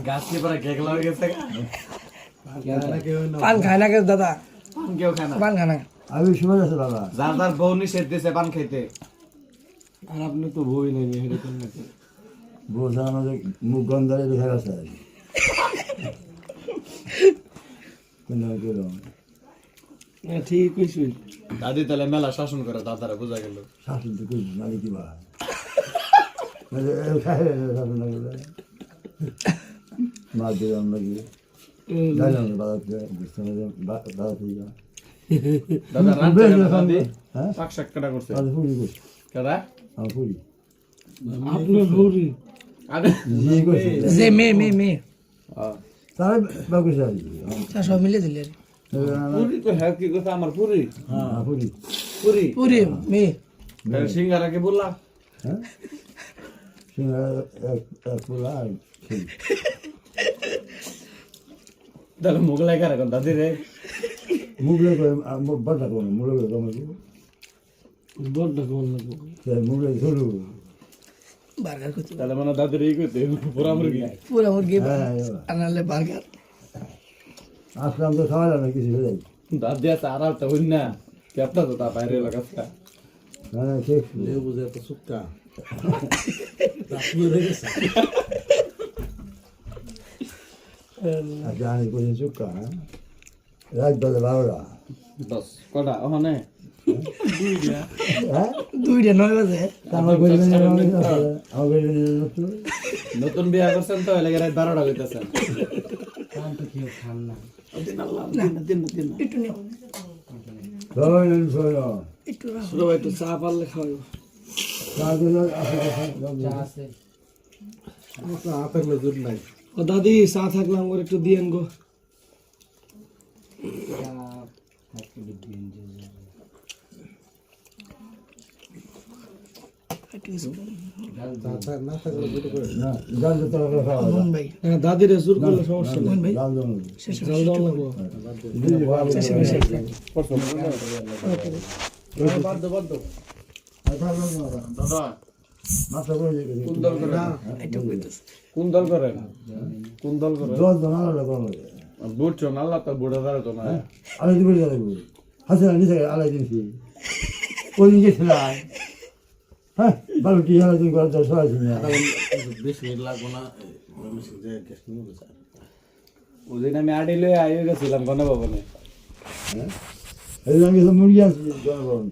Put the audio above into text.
গাছ কি পরে কেক লাগে গেছে পান খায় না কেউ দাদা, পান কেউ খায় না পান খায় না। আমি সময় আছে দাদা যার যার বউ নিষেধ দিয়েছে পান খাইতে আর আপনি তো বই নাই এরকম নাকি বোঝা আমাদের মুখ গন্ধারে দেখা গেছে না ঠিক কইছি দাদি তাহলে মেলা শাসন করে দাদারা বোঝা গেল শাসন তো করছি মানে কি বা মা দিলাম নাকি যাইলাম বাড়াতে বাড়াতে দাদা রান্না দাদি হ্যাঁ শাক শাক কাটা করছে আমি ফুরি করছি কাটা আমি ফুরি আপনার ভরি আরে জি করছি যে মেয়ে তারা বাকি চাই তার সব মিলে দিলে পুরি তো হ্যাঁ কি কথা আমার পুরি হ্যাঁ ফুরি পুরি পুরি মেয়ে সিঙ্গারাকে বললা হ্যাঁ সিঙ্গারা এক পোলা আর খেলি তাহলে মোগলাই কারা কোন দাদি রে মুগলে করে বাটা করো মুগলে করে কমে বড়টা কোন লাগবে মুগলে ধরু বার্গার করতে তাহলে মানে দাদির এই করতে পুরা মুরগি পুরা মুরগি হ্যাঁ আনালে বার্গার। আসলাম তো খাওয়া যাবে কিছু হয়ে যায় দাদি আছে আর তো হইন না কেপটা তো তা বাইরে লাগাছটা হ্যাঁ ঠিক লেবু বুঝে তো সুক্কা তাকিয়ে রেখেছে আচ্ছা আমি বলছি চুক্কা হ্যাঁ রাত বেলা 12টা দশ কটা ওখানে হ্যাঁ 2টা 9 বাজে আমার গরিবের আমার গরিবের নতুন বিয়া করছেন তো এলাকায় রাত 12টা হইতেছেন একটু নিও একটু রাখো। ছোট ভাই একটু চা পারলে খাওয়াবো চা থাকলে দুধ নাই ও দাদি চা থাকলে আমার একটু দিয়েন গো মন ভাই হ্যাঁ দাদিরে জোর করলে সমস্যা নেই মন ভাই শেষ জাল দেওয়া লাগবো দাদা কোন দল করেন এটা কইতাছে কোন দল করেন কোন দল করেন বুঝছো না আল্লাহ তো বুড়া দাঁড়া তো না হ্যাঁ বালুটি দিন করার দশ আছে না 20 মিনিট লাগবো না গ্যাস নিয়ে গেছে ওদিন আমি আড়ি লয়ে আইয়ে গেছিলাম গণ ভবনে এই আমি মুরগি আনছি জনগণ